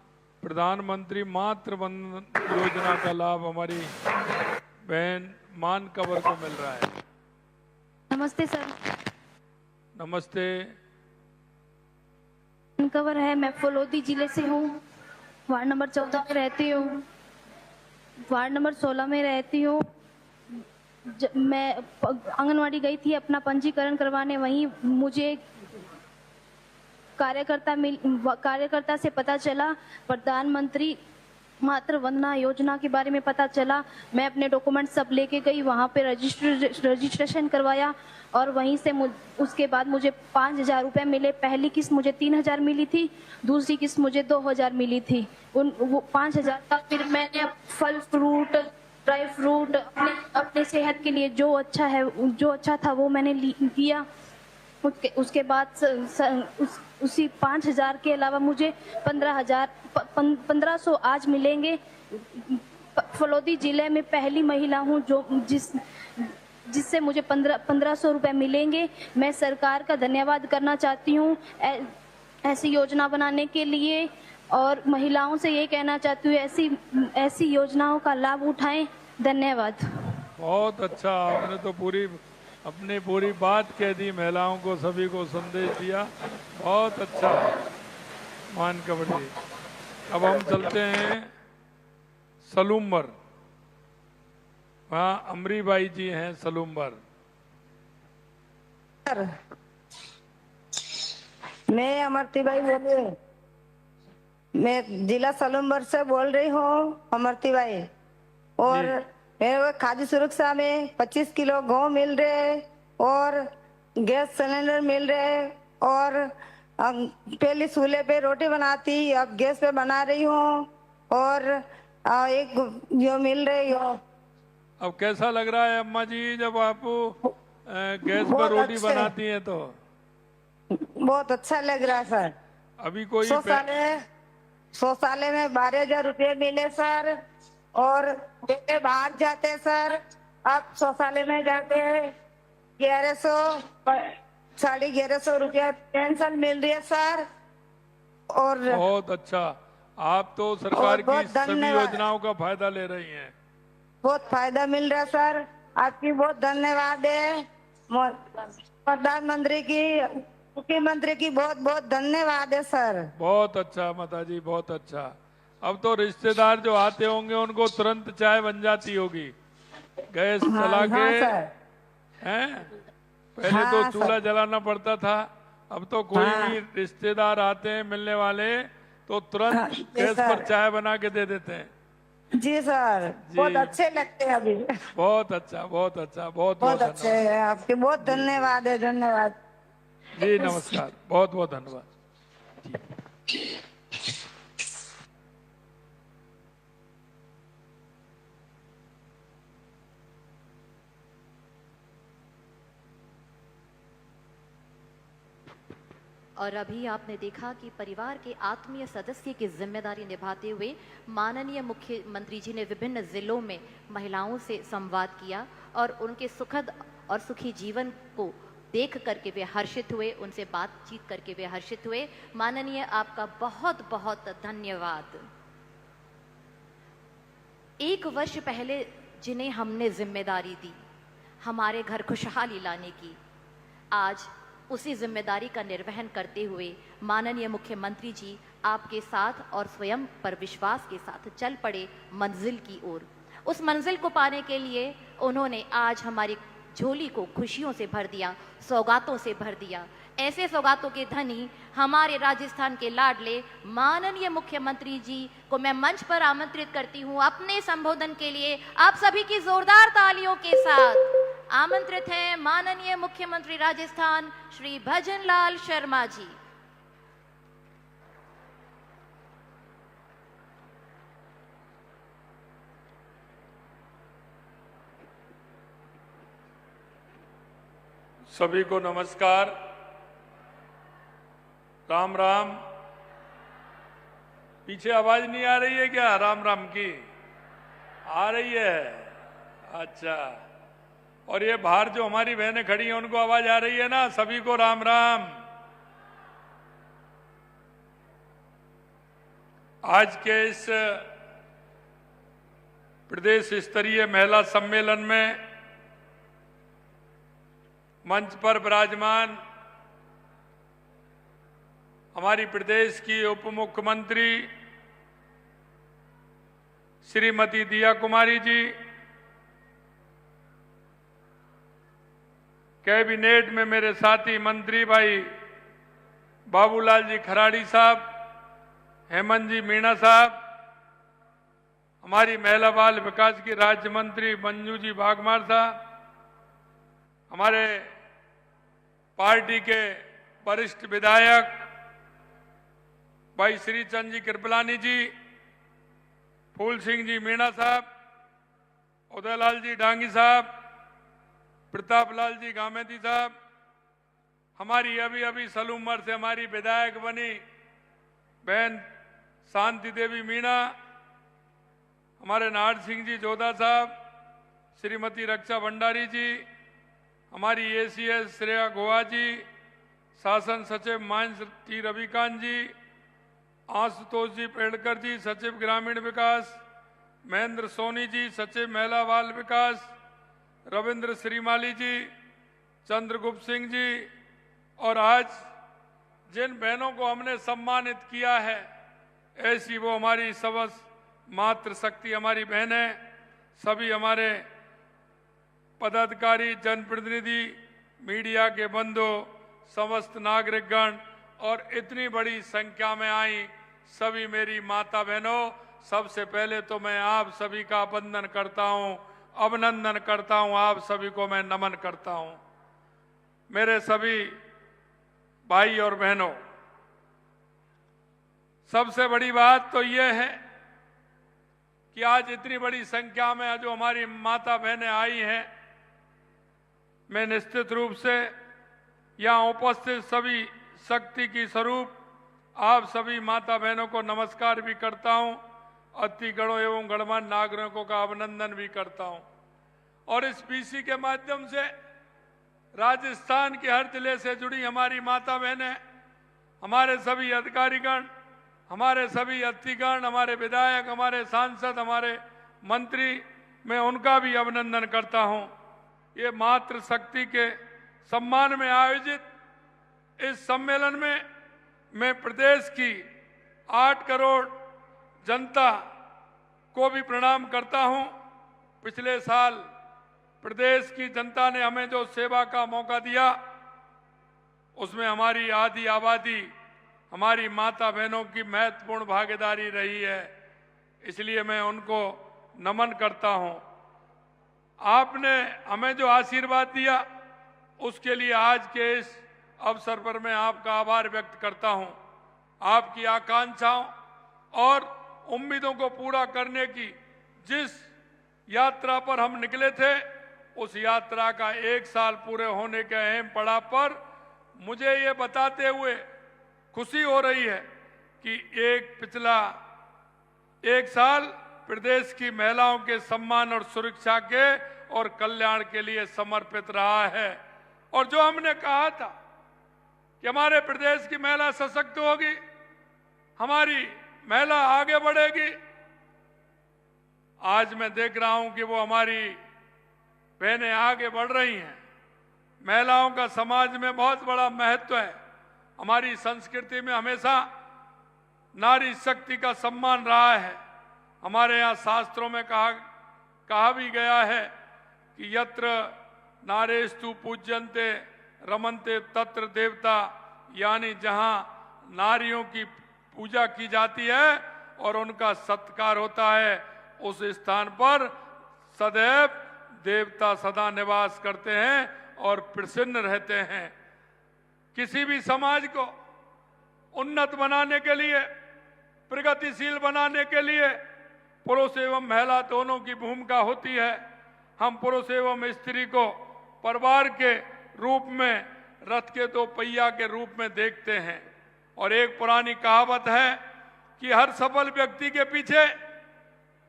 प्रधानमंत्री मातृ वंदन योजना का लाभ हमारी बहन मान कंवर को मिल रहा है। नमस्ते सर, नमस्ते। कंवर है। मैं फलोदी जिले से हूँ। वार्ड नंबर 14 में रहती हूँ। वार्ड नंबर 16 में रहती हूँ। मैं आंगनवाड़ी गई थी अपना पंजीकरण करवाने। वहीं मुझे कार्यकर्ता से पता चला, प्रधानमंत्री मातृ वंदना योजना के बारे में पता चला। मैं अपने डॉक्यूमेंट सब लेके गई, वहाँ पे रजिस्ट्रेशन करवाया और वहीं से उसके बाद मुझे 5,000 रुपये मिले। पहली किस्त मुझे 3,000 मिली थी, दूसरी किस्त मुझे 2,000 मिली थी। वो 5,000 का फिर मैंने फल फ्रूट, ड्राई फ्रूट अपने सेहत के लिए जो अच्छा था वो मैंने लिया। उसके बाद उसी 5,000 के अलावा मुझे 1500 आज मिलेंगे। फलोदी जिले में पहली महिला हूँ जिससे मुझे 1500 रुपये मिलेंगे। मैं सरकार का धन्यवाद करना चाहती हूँ ऐसी योजना बनाने के लिए, और महिलाओं से ये कहना चाहती हूँ ऐसी योजनाओं का लाभ उठाएं। धन्यवाद। बहुत अच्छा, आपने तो अपनी पूरी बात कह दी, महिलाओं को सभी को संदेश दिया। बहुत अच्छा मान कंवर जी। अब हम चलते हैं सलूम्बर, वहाँ अमरीबाई जी हैं सलूम्बर। मैं अमरतीबाई बोल रही हूँ। मैं जिला सलूम्बर से बोल रही हूँ, अमरतीबाई। और मेरे को खाद्य सुरक्षा में 25 किलो गेहूँ मिल रहे और गैस सिलेंडर मिल रहे। और पहले चूल्हे पे रोटी बनाती, अब गैस पे बना रही हूँ। और एक जो मिल रही हो। अब कैसा लग रहा है अम्मा जी जब आप गैस पर रोटी बनाती हैं तो? बहुत अच्छा लग रहा है सर। अभी कोई 100 साले में 12,000 रुपये मिले सर। और बेटे बाहर जाते सर, अब 100 साले में जाते 1100 1150 रुपया पेंशन मिल रही है सर। और बहुत अच्छा, आप तो सरकार की सभी योजनाओं का फायदा ले रही हैं। बहुत फायदा मिल रहा है सर, आपकी बहुत धन्यवाद है। प्रधानमंत्री की, मुख्यमंत्री की बहुत बहुत धन्यवाद है सर। बहुत अच्छा माता जी, बहुत अच्छा। अब तो रिश्तेदार जो आते होंगे उनको तुरंत चाय बन जाती होगी गैस चला के, हैं? पहले तो चूल्हा जलाना पड़ता था, अब तो कोई भी रिश्तेदार आते हैं मिलने वाले तो तुरंत गैस पर चाय बना के दे देते हैं। जी सर, बहुत अच्छे लगते हैं अभी। बहुत अच्छा, बहुत अच्छा, बहुत बहुत अच्छे हैं आपके। बहुत धन्यवाद है, धन्यवाद जी। नमस्कार, बहुत बहुत धन्यवाद जी। और अभी आपने देखा कि परिवार के आत्मीय सदस्य की जिम्मेदारी निभाते हुए माननीय मुख्यमंत्री जी ने विभिन्न जिलों में महिलाओं से संवाद किया और उनके सुखद और सुखी जीवन को देख करके वे हर्षित हुए, उनसे बातचीत करके वे हर्षित हुए। माननीय, आपका बहुत बहुत धन्यवाद। 1 वर्ष पहले जिन्हें हमने जिम्मेदारी दी हमारे घर खुशहाली लाने की, आज उसी जिम्मेदारी का निर्वहन करते हुए माननीय मुख्यमंत्री जी आपके साथ और स्वयं पर विश्वास के साथ चल पड़े मंजिल की ओर। उस मंजिल को पाने के लिए उन्होंने आज हमारी झोली को खुशियों से भर दिया, सौगातों से भर दिया। ऐसे सौगातों के धनी हमारे राजस्थान के लाडले माननीय मुख्यमंत्री जी को मैं मंच पर आमंत्रित करती हूं अपने संबोधन के लिए। आप सभी की जोरदार तालियों के साथ आमंत्रित हैं माननीय मुख्यमंत्री राजस्थान श्री भजनलाल शर्मा जी। सभी को नमस्कार, राम राम। पीछे आवाज नहीं आ रही है क्या? राम राम की आ रही है? अच्छा। और ये बाहर जो हमारी बहनें खड़ी हैं उनको आवाज आ रही है ना? सभी को राम राम। आज के इस प्रदेश स्तरीय महिला सम्मेलन में मंच पर विराजमान हमारी प्रदेश की उप मुख्यमंत्री श्रीमती दिया कुमारी जी, कैबिनेट में मेरे साथी मंत्री भाई बाबूलाल जी खराड़ी साहब, हेमंत जी मीणा साहब, हमारी महिला बाल विकास की राज्य मंत्री मंजू जी भागमार साहब, हमारे पार्टी के वरिष्ठ विधायक भाई श्री चंद जी कृपलानी जी, फूल सिंह जी मीणा साहब, उदयलाल जी डांगी साहब, प्रताप लाल जी गामेती साहब, हमारी अभी सलूमर से हमारी विधायक बनी बहन शांति देवी मीणा, हमारे नाहर सिंह जी जोधा साहब, श्रीमती रक्षा भंडारी जी, हमारी एसीएस श्रेया गोवा जी, शासन सचिव माइंस टी रविकांत जी, आशुतोष जी पेड़कर जी, सचिव ग्रामीण विकास, महेंद्र सोनी जी, सचिव महिला बाल विकास, रविंद्र श्रीमाली जी, चंद्रगुप्त सिंह जी, और आज जिन बहनों को हमने सम्मानित किया है ऐसी वो हमारी सबस मातृशक्ति हमारी बहनें, सभी हमारे पदाधिकारी, जनप्रतिनिधि, मीडिया के बंधु, समस्त नागरिकगण और इतनी बड़ी संख्या में आई सभी मेरी माता बहनों, सबसे पहले तो मैं आप सभी का वंदन करता हूं, अभिनंदन करता हूं, आप सभी को मैं नमन करता हूं। मेरे सभी भाई और बहनों, सबसे बड़ी बात तो यह है कि आज इतनी बड़ी संख्या में जो हमारी माता बहनें आई हैं, मैं निश्चित रूप से यहाँ उपस्थित सभी शक्ति की स्वरूप आप सभी माता बहनों को नमस्कार भी करता हूँ, अतिगणों एवं गणमान्य नागरिकों का अभिनंदन भी करता हूँ। और इस पीसी के माध्यम से राजस्थान के हर जिले से जुड़ी हमारी माता बहनें, हमारे सभी अधिकारीगण, हमारे सभी अतिथिगण, हमारे विधायक, हमारे सांसद, हमारे मंत्री, मैं उनका भी अभिनंदन करता हूँ। ये मातृशक्ति के सम्मान में आयोजित इस सम्मेलन में मैं प्रदेश की 8 करोड़ जनता को भी प्रणाम करता हूं। पिछले साल प्रदेश की जनता ने हमें जो सेवा का मौका दिया उसमें हमारी आधी आबादी, हमारी माता बहनों की महत्वपूर्ण भागीदारी रही है, इसलिए मैं उनको नमन करता हूं। आपने हमें जो आशीर्वाद दिया उसके लिए आज के इस अवसर पर मैं आपका आभार व्यक्त करता हूं। आपकी आकांक्षाओं और उम्मीदों को पूरा करने की जिस यात्रा पर हम निकले थे, उस यात्रा का 1 साल पूरे होने के अहम पड़ाव पर मुझे ये बताते हुए खुशी हो रही है कि पिछला 1 साल प्रदेश की महिलाओं के सम्मान और सुरक्षा के और कल्याण के लिए समर्पित रहा है। और जो हमने कहा था कि हमारे प्रदेश की महिला सशक्त होगी, हमारी महिला आगे बढ़ेगी, आज मैं देख रहा हूं कि वो हमारी बहनें आगे बढ़ रही हैं। महिलाओं का समाज में बहुत बड़ा महत्व है। हमारी संस्कृति में हमेशा नारी शक्ति का सम्मान रहा है। हमारे यहाँ शास्त्रों में कहा कहा भी गया है कि यत्र नारेस्तु पूज्यन्ते रमन्ते तत्र देवता, यानी जहां नारियों की पूजा की जाती है और उनका सत्कार होता है, उस स्थान पर सदैव देवता सदा निवास करते हैं और प्रसन्न रहते हैं। किसी भी समाज को उन्नत बनाने के लिए, प्रगतिशील बनाने के लिए पुरुष एवं महिला दोनों की भूमिका होती है। हम पुरुष एवं स्त्री को परिवार के रूप में, रथ के दो पहिया के रूप में देखते हैं। और एक पुरानी कहावत है कि हर सफल व्यक्ति के पीछे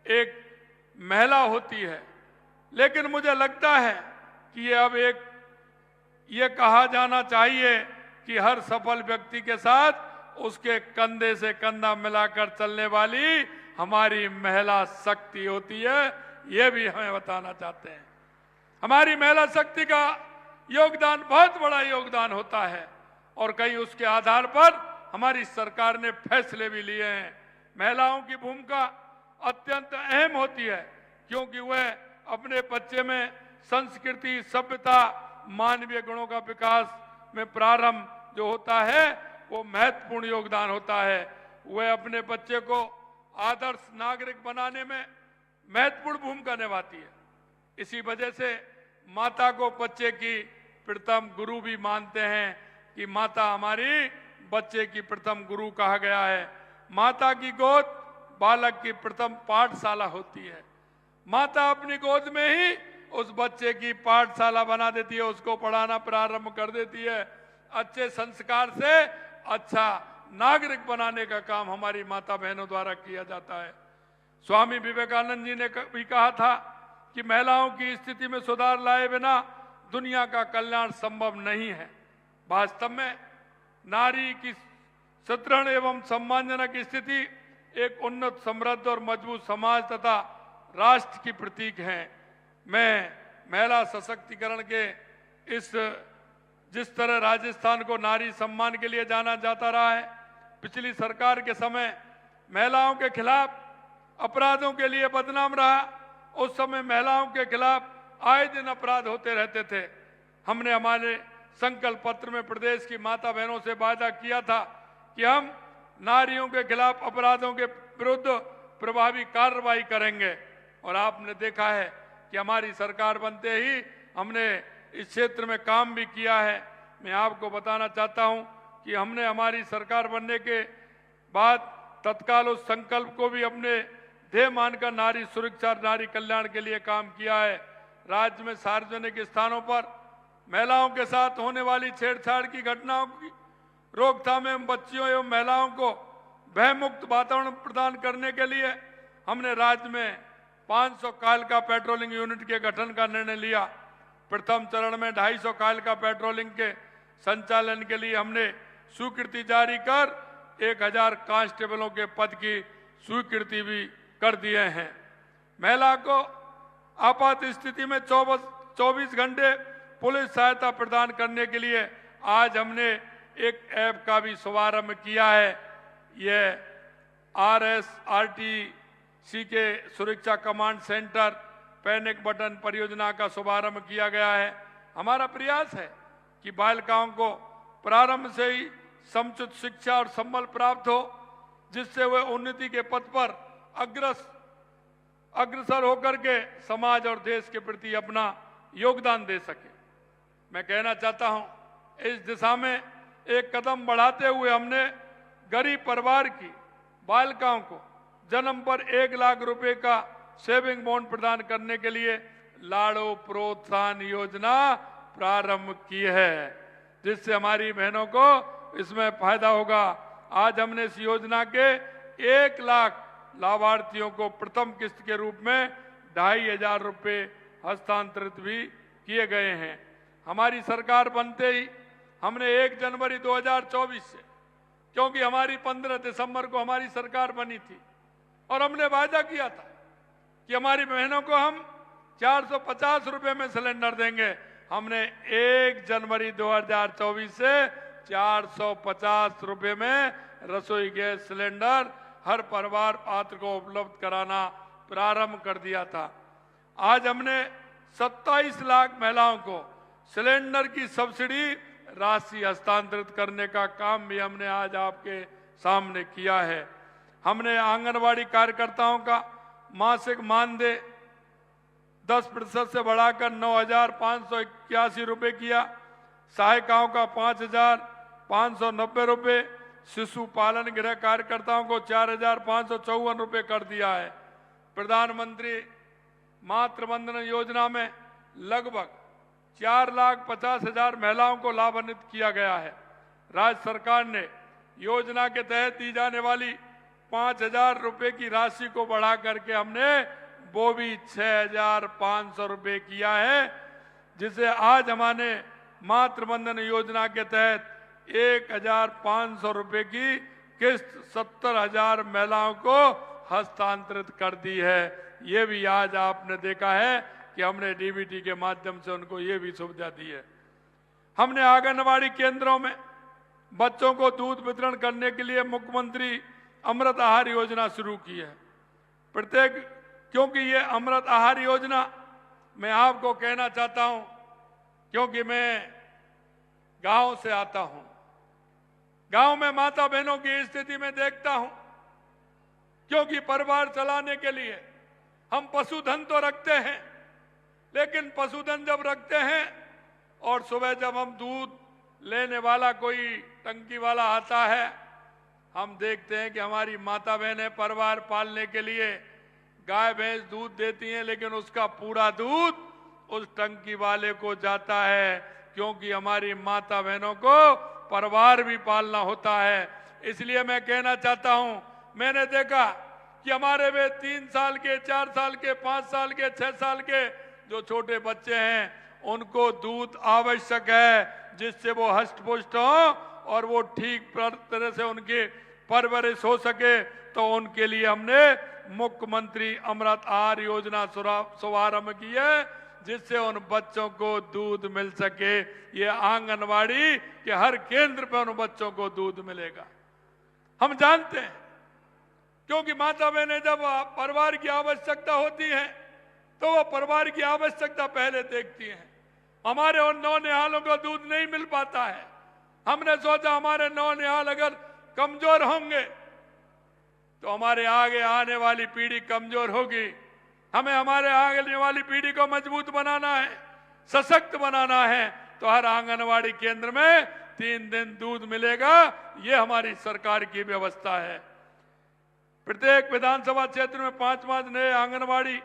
एक महिला होती है, लेकिन मुझे लगता है कि ये अब ये कहा जाना चाहिए कि हर सफल व्यक्ति के साथ उसके कंधे से कंधा मिलाकर चलने वाली हमारी महिला शक्ति होती है। ये भी हमें बताना चाहते हैं। हमारी महिला शक्ति का योगदान बहुत बड़ा योगदान होता है और कई उसके आधार पर हमारी सरकार ने फैसले भी लिए हैं। महिलाओं की भूमिका अत्यंत अहम होती है, क्योंकि वह अपने बच्चे में संस्कृति, सभ्यता, मानवीय गुणों का विकास में प्रारंभ जो होता है वो महत्वपूर्ण योगदान होता है। वह अपने बच्चे को आदर्श नागरिक बनाने में महत्वपूर्ण भूमिका निभाती है। इसी वजह से माता को बच्चे की प्रथम गुरु भी मानते हैं कि माता हमारी बच्चे की प्रथम गुरु कहा गया है। माता की गोद बालक की प्रथम पाठशाला होती है। माता अपनी गोद में ही उस बच्चे की पाठशाला बना देती है, उसको पढ़ाना प्रारंभ कर देती है। अच्छे संस्कार से अच्छा नागरिक बनाने का काम हमारी माता बहनों द्वारा किया जाता है। स्वामी विवेकानंद जी ने भी कहा था कि महिलाओं की स्थिति में सुधार लाए बिना दुनिया का कल्याण संभव नहीं है। वास्तव में नारी की सुदृढ़ एवं सम्मानजनक स्थिति एक उन्नत, समृद्ध और मजबूत समाज तथा राष्ट्र की प्रतीक है। मैं महिला सशक्तिकरण के जिस तरह राजस्थान को नारी सम्मान के लिए जाना जाता रहा है, पिछली सरकार के समय महिलाओं के खिलाफ अपराधों के लिए बदनाम रहा। उस समय महिलाओं के खिलाफ आए दिन अपराध होते रहते थे। हमने हमारे संकल्प पत्र में प्रदेश की माता बहनों से वादा किया था कि हम नारियों के खिलाफ अपराधों के विरुद्ध प्रभावी कार्रवाई करेंगे, और आपने देखा है कि हमारी सरकार बनते ही हमने इस क्षेत्र में काम भी किया है। मैं आपको बताना चाहता हूं कि हमने हमारी सरकार बनने के बाद तत्काल उस संकल्प को भी अपने ध्येय मानकर नारी सुरक्षा, नारी कल्याण के लिए काम किया है। राज्य में सार्वजनिक स्थानों पर महिलाओं के साथ होने वाली छेड़छाड़ की घटनाओं की रोकथाम एवं बच्चियों एवं महिलाओं को भयमुक्त वातावरण प्रदान करने के लिए हमने राज्य में 500 कायल का पेट्रोलिंग यूनिट के गठन का निर्णय लिया। प्रथम चरण में 250 कायल का पेट्रोलिंग के संचालन के लिए हमने स्वीकृति जारी कर 1000 कांस्टेबलों के पद की स्वीकृति भी कर दिए हैं। महिला को आपात स्थिति में 24 घंटे पुलिस सहायता प्रदान करने के लिए आज हमने एक ऐप का भी शुभारंभ किया है। यह RSRTC के सुरक्षा कमांड सेंटर पैनिक बटन परियोजना का शुभारंभ किया गया है। हमारा प्रयास है कि बालिकाओं को प्रारंभ से ही समुचित शिक्षा और संबल प्राप्त हो, जिससे वे उन्नति के पथ पर अग्रसर होकर के समाज और देश के प्रति अपना योगदान दे सके। मैं कहना चाहता हूं, इस दिशा में एक कदम बढ़ाते हुए हमने गरीब परिवार की बालिकाओं को जन्म पर 1 लाख रुपए का सेविंग बॉन्ड प्रदान करने के लिए लाड़ो प्रोत्साहन योजना प्रारंभ की है, जिससे हमारी बहनों को इसमें फायदा होगा। आज हमने इस योजना के 1 लाख लाभार्थियों को प्रथम किस्त के रूप में 2500 रुपए हस्तांतरित भी किए गए हैं। हमारी सरकार बनते ही हमने 1 जनवरी 2024 से, क्योंकि हमारी 15 दिसंबर को हमारी सरकार बनी थी और हमने वादा किया था कि हमारी बहनों को हम 450 रुपए में सिलेंडर देंगे। हमने 1 जनवरी 2024 से 450 रुपए में रसोई गैस सिलेंडर हर परिवार पात्र को उपलब्ध कराना प्रारंभ कर दिया था। आज हमने 27 लाख महिलाओं को सिलेंडर की सब्सिडी राशि हस्तांतरित करने का काम भी हमने आज आपके सामने किया है। हमने आंगनवाड़ी कार्यकर्ताओं का मासिक मानदेय 10% से बढ़ाकर 9,581 रुपये किया। सहायिकाओं का 5,590 रुपये, शिशु पालन गृह कार्यकर्ताओं को 4,554 रुपये कर दिया है। प्रधानमंत्री मातृ वंदना योजना में लगभग 4,50,000 महिलाओं को लाभान्वित किया गया है। राज्य सरकार ने योजना के तहत दी जाने वाली 5,000 रुपये की राशि को बढ़ा करके हमने वो भी 6,500 रुपये किया है, जिसे आज हमारे मातृ वंदन योजना के तहत 1,500 रुपये की किस्त 70,000 महिलाओं को हस्तांतरित कर दी है। ये भी आज आपने देखा है कि हमने डीबीटी के माध्यम से उनको ये भी सुविधा दी है। हमने आंगनवाड़ी केंद्रों में बच्चों को दूध वितरण करने के लिए मुख्यमंत्री अमृत आहार योजना शुरू की है। क्योंकि ये अमृत आहार योजना, मैं आपको कहना चाहता हूं, क्योंकि मैं गांव से आता हूं, गांव में माता बहनों की स्थिति में देखता हूं, क्योंकि परिवार चलाने के लिए हम पशुधन तो रखते हैं, लेकिन पशुधन जब रखते हैं और सुबह जब हम दूध लेने वाला कोई टंकी वाला आता है, हम देखते हैं कि हमारी माता बहनें परिवार पालने के लिए गाय भैंस दूध देती हैं, लेकिन उसका पूरा दूध उस टंकी वाले को जाता है, क्योंकि हमारी माता बहनों को परिवार भी पालना होता है। इसलिए मैं कहना चाहता हूं, मैंने देखा कि हमारे वे 3 साल के, 4 साल के, 5 साल के, 6 साल के जो छोटे बच्चे हैं, उनको दूध आवश्यक है, जिससे वो हष्ट पुष्ट हो और वो ठीक तरह से उनकी परवरिश हो सके। तो उनके लिए हमने मुख्यमंत्री अमृत आहार योजना शुभारंभ की है, जिससे उन बच्चों को दूध मिल सके। ये आंगनवाड़ी के हर केंद्र पर उन बच्चों को दूध मिलेगा। हम जानते हैं, क्योंकि माता बहनें जब परिवार की आवश्यकता होती है तो वो परिवार की आवश्यकता पहले देखती हैं। हमारे उन नौनिहालों को दूध नहीं मिल पाता है। हमने सोचा हमारे नौनिहाल अगर कमजोर होंगे तो हमारे आगे आने वाली पीढ़ी कमजोर होगी। हमें हमारे आगे वाली पीढ़ी को मजबूत बनाना है, सशक्त बनाना है। तो हर आंगनवाड़ी केंद्र में 3 दिन दूध मिलेगा, ये हमारी सरकार की व्यवस्था है। प्रत्येक विधानसभा क्षेत्र में 5-5 नए आंगनवाड़ी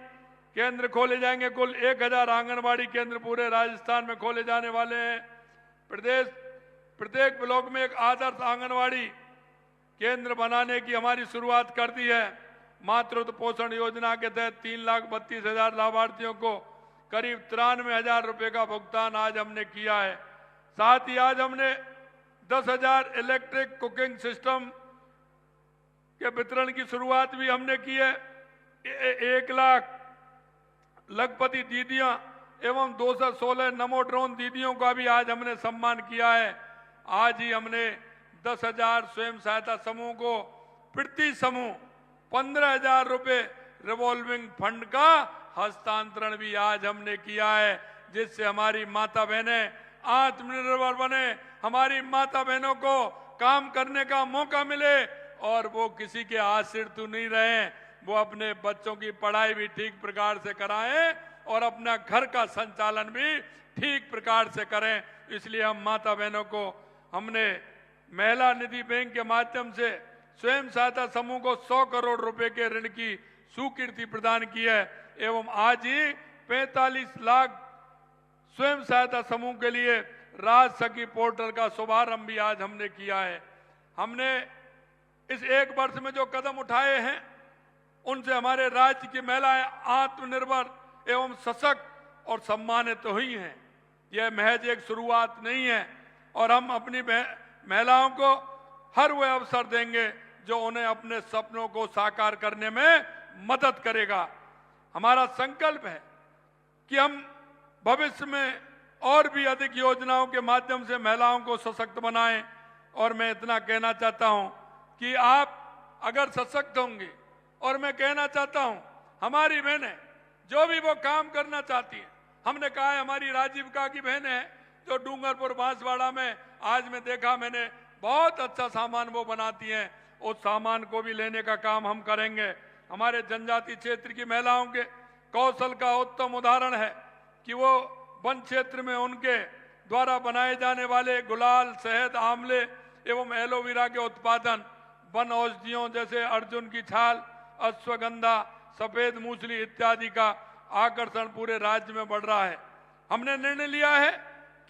केंद्र खोले जाएंगे। कुल 1,000 आंगनवाड़ी केंद्र पूरे राजस्थान में खोले जाने वाले हैं। प्रत्येक ब्लॉक में एक आदर्श आंगनवाड़ी केंद्र बनाने की हमारी शुरुआत कर दी है। मातृत्व पोषण योजना के तहत 3,32,000 लाभार्थियों को करीब 93,000 रुपए का भुगतान आज हमने किया है। साथ ही आज हमने 10,000 इलेक्ट्रिक कुकिंग सिस्टम के वितरण की शुरुआत भी हमने की है। 1 लाख लखपति दीदियां एवं 216 नमो ड्रोन दीदियों का भी आज हमने सम्मान किया है। आज ही हमने 10,000 स्वयं सहायता समूह को प्रति समूह 15,000 रुपए रिवॉल्विंग फंड का हस्तांतरण भी आज हमने किया है, जिससे हमारी माता बहनें आत्मनिर्भर बने, हमारी माता बहनों को काम करने का मौका मिले और वो किसी के आश्रित नहीं रहें, वो अपने बच्चों की पढ़ाई भी ठीक प्रकार से कराएं और अपना घर का संचालन भी ठीक प्रकार से करें। इसलिए हम माता बहनों को हमने महिला निधि बैंक के माध्यम से स्वयं सहायता समूह को 100 करोड़ रुपए के ऋण की स्वीकृति प्रदान की है एवं आज ही 45 लाख स्वयं सहायता समूह के लिए राज सखी पोर्टल का शुभारंभ भी आज हमने किया है। हमने इस 1 वर्ष में जो कदम उठाए हैं, उनसे हमारे राज्य की महिलाएं आत्मनिर्भर एवं सशक्त और सम्मानित हुई हैं। यह महज एक शुरुआत नहीं है और हम अपनी महिलाओं को हर वह अवसर देंगे जो उन्हें अपने सपनों को साकार करने में मदद करेगा। हमारा संकल्प है कि हम भविष्य में और भी अधिक योजनाओं के माध्यम से महिलाओं को सशक्त बनाएं। और मैं इतना कहना चाहता हूं कि आप अगर सशक्त होंगे, और मैं कहना चाहता हूं हमारी बहनें जो भी वो काम करना चाहती है। हमने कहा है हमारी राजीविका की बहनें हैं जो डूंगरपुर बांसवाड़ा में आज मैं देखा मैंने बहुत अच्छा सामान वो बनाती हैं, उस सामान को भी लेने का काम हम करेंगे। हमारे जनजाति क्षेत्र की महिलाओं के कौशल का उत्तम उदाहरण है कि वो वन क्षेत्र में उनके द्वारा बनाए जाने वाले गुलाल, शहद, आंवले एवं एलोवेरा के उत्पादन, वन औषधियों जैसे अर्जुन की छाल, अश्वगंधा, सफेद मूसली इत्यादि का आकर्षण पूरे राज्य में बढ़ रहा है। हमने निर्णय लिया है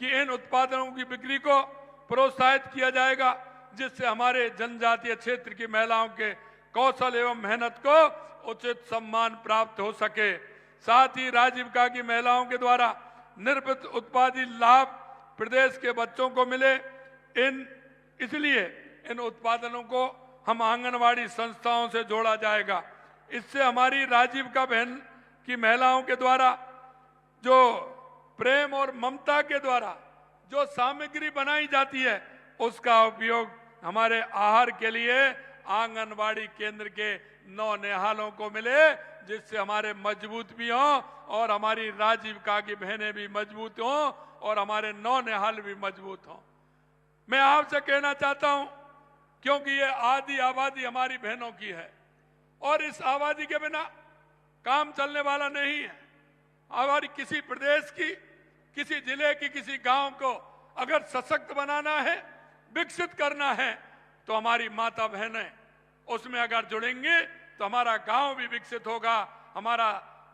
कि इन उत्पादनों की बिक्री को प्रोत्साहित किया जाएगा, जिससे हमारे जनजातीय क्षेत्र की महिलाओं के कौशल एवं मेहनत को उचित सम्मान प्राप्त हो सके। साथ ही राजीविका की महिलाओं के द्वारा निर्मित उत्पादित लाभ प्रदेश के बच्चों को मिले। इसलिए इन उत्पादनों को हम आंगनवाड़ी संस्थाओं से जोड़ा जाएगा। इससे हमारी राजीविका बहन की महिलाओं के द्वारा जो प्रेम और ममता के द्वारा जो सामग्री बनाई जाती है उसका उपयोग हमारे आहार के लिए आंगनवाड़ी केंद्र के नौनिहालों को मिले, जिससे हमारे मजबूत भी हों और हमारी राजीविका की बहनें भी मजबूत हों और हमारे नौनिहाल भी मजबूत हों। मैं आपसे कहना चाहता हूं, क्योंकि ये आधी आबादी हमारी बहनों की है और इस आबादी के बिना काम चलने वाला नहीं है। हमारी किसी प्रदेश की, किसी जिले की, किसी गांव को अगर सशक्त बनाना है, विकसित करना है, तो हमारी माता बहनें उसमें अगर जुड़ेंगे तो हमारा गांव भी विकसित होगा, हमारा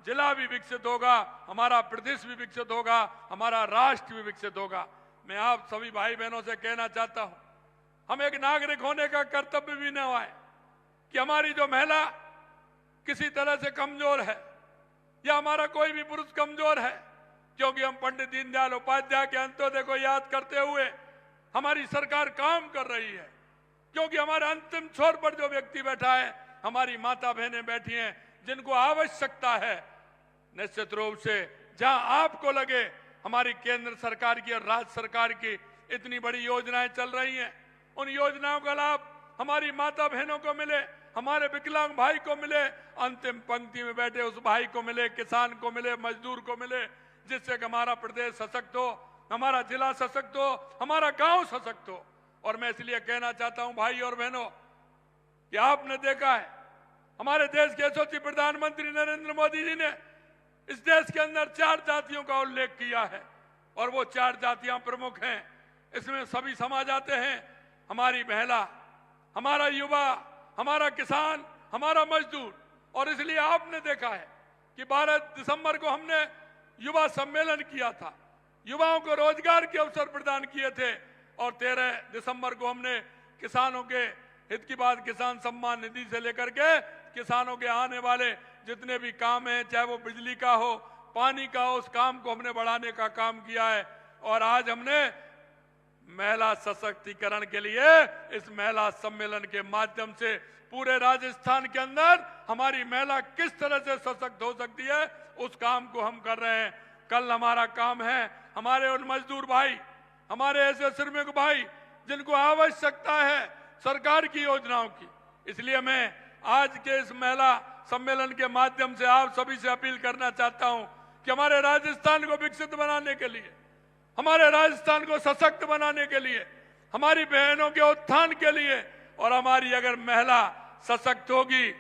जिला भी विकसित होगा, हमारा प्रदेश भी विकसित होगा, हमारा राष्ट्र भी विकसित होगा। मैं आप सभी भाई बहनों से कहना चाहता हूं, हम एक नागरिक होने का कर्तव्य भी न आए कि हमारी जो महिला किसी तरह से कमजोर है या हमारा कोई भी पुरुष कमजोर है, क्योंकि हम पंडित दीनदयाल उपाध्याय के अंत्योदय को याद करते हुए हमारी सरकार काम कर रही है, क्योंकि हमारे अंतिम छोर पर जो व्यक्ति बैठा है हमारी माता बहनें बैठी हैं, जिनको आवश्यकता है। निश्चित रूप से जहां आपको लगे हमारी केंद्र सरकार की और राज्य सरकार की इतनी बड़ी योजनाएं चल रही हैं, उन योजनाओं का लाभ हमारी माता बहनों को मिले, हमारे विकलांग भाई को मिले, अंतिम पंक्ति में बैठे उस भाई को मिले, किसान को मिले, मजदूर को मिले, जिससे कि हमारा प्रदेश सशक्त हो, हमारा जिला सशक्त हो, हमारा गांव सशक्त हो। और मैं इसलिए कहना चाहता हूं भाई और बहनों कि आपने देखा है हमारे देश के यशस्वी प्रधानमंत्री नरेंद्र मोदी जी ने इस देश के अंदर 4 जातियों का उल्लेख किया है और वो 4 जातियां प्रमुख हैं। इसमें सभी समाज आते हैं, हमारी महिला, हमारा युवा, हमारा किसान, हमारा मजदूर। और इसलिए आपने देखा है कि 12 दिसंबर को हमने युवा सम्मेलन किया था, युवाओं को रोजगार के अवसर प्रदान किए थे, और 13 दिसंबर को हमने किसानों के हित की बात किसान सम्मान निधि से लेकर के किसानों के आने वाले जितने भी काम हैं, चाहे वो बिजली का हो, पानी का हो, उस काम को हमने बढ़ाने का काम किया है। और आज हमने महिला सशक्तिकरण के लिए इस महिला सम्मेलन के माध्यम से पूरे राजस्थान के अंदर हमारी महिला किस तरह से सशक्त हो सकती है उस काम को हम कर रहे हैं। कल हमारा काम है हमारे उन मजदूर भाई, हमारे ऐसे श्रमिक भाई जिनको आवश्यकता है सरकार की योजनाओं की। इसलिए मैं आज के इस महिला सम्मेलन के माध्यम से आप सभी से अपील करना चाहता हूं कि हमारे राजस्थान को विकसित बनाने के लिए, हमारे राजस्थान को सशक्त बनाने के लिए, हमारी बहनों के उत्थान के लिए, और हमारी अगर महिला सशक्त होगी,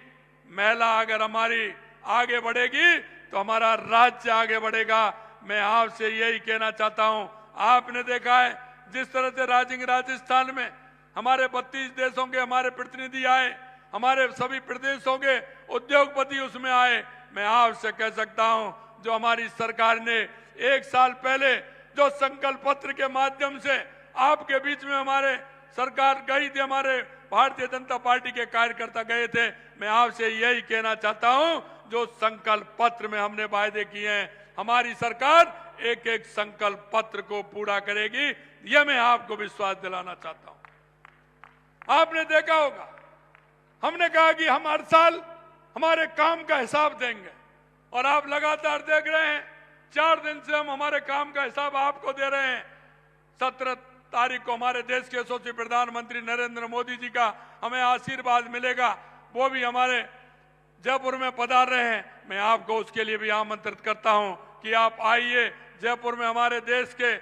महिला अगर हमारी आगे बढ़ेगी तो हमारा राज्य आगे बढ़ेगा। मैं आपसे यही कहना चाहता हूं, आपने देखा है जिस तरह से राजस्थान में हमारे 32 देशों के हमारे प्रतिनिधि आए, हमारे सभी प्रदेशों के उद्योगपति उसमें आए। मैं आपसे कह सकता हूं जो हमारी सरकार ने 1 साल पहले जो संकल्प पत्र के माध्यम से आपके बीच में हमारे सरकार गई थी, हमारे भारतीय जनता पार्टी के कार्यकर्ता गए थे, मैं आपसे यही कहना चाहता हूं जो संकल्प पत्र में हमने वायदे किए हैं, हमारी सरकार एक एक संकल्प पत्र को पूरा करेगी, यह मैं आपको विश्वास दिलाना चाहता हूं। आपने देखा होगा हमने कहा कि हम हर साल हमारे काम का हिसाब देंगे, और आप लगातार देख रहे हैं 4 दिन से हम हमारे काम का हिसाब आपको दे रहे हैं। 17 तारीख को हमारे देश के यशस्वी प्रधानमंत्री नरेंद्र मोदी जी का हमें आशीर्वाद मिलेगा, वो भी हमारे जयपुर में पधार रहे हैं, मैं आपको उसके लिए भी आमंत्रित करता हूं कि आप आइए। जयपुर में हमारे देश के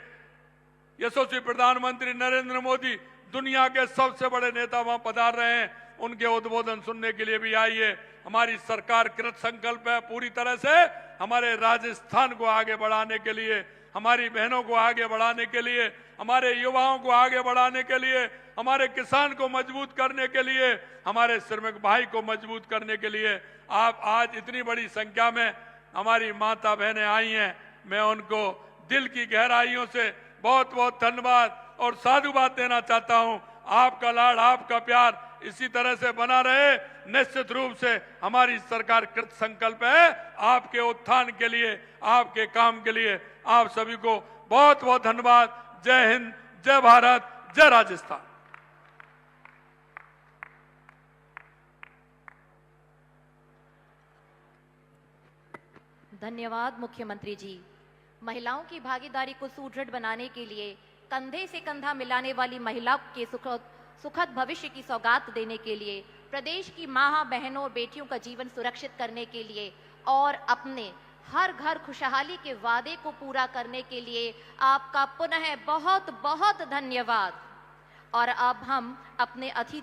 यशस्वी प्रधानमंत्री नरेंद्र मोदी, दुनिया के सबसे बड़े नेता वहां पधार रहे हैं, उनके उद्बोधन सुनने के लिए भी आइए। हमारी सरकार कृत संकल्प है पूरी तरह से हमारे राजस्थान को आगे बढ़ाने के लिए, हमारी बहनों को आगे बढ़ाने के लिए, हमारे युवाओं को आगे बढ़ाने के लिए, हमारे किसान को मजबूत करने के लिए, हमारे श्रमिक भाई को मजबूत करने के लिए। आप आज इतनी बड़ी संख्या में हमारी माता बहनें आई हैं, मैं उनको दिल की गहराइयों से बहुत बहुत धन्यवाद और साधुवाद देना चाहता हूं। आपका लाड, आपका प्यार इसी तरह से बना रहे। निश्चित रूप से हमारी सरकार कृत संकल्प है आपके उत्थान के लिए, आपके काम के लिए। आप सभी को बहुत बहुत धन्यवाद। जय हिंद, जय भारत, जय राजस्थान। धन्यवाद मुख्यमंत्री जी। महिलाओं की भागीदारी को सुदृढ़ बनाने के लिए, कंधे से कंधा मिलाने वाली महिला के सुखद भविष्य की सौगात देने के लिए, प्रदेश की मां बहनों और बेटियों का जीवन सुरक्षित करने के लिए और अपने हर घर खुशहाली के वादे को पूरा करने के लिए आपका पुनः बहुत बहुत धन्यवाद। और अब हम अपने अतिथि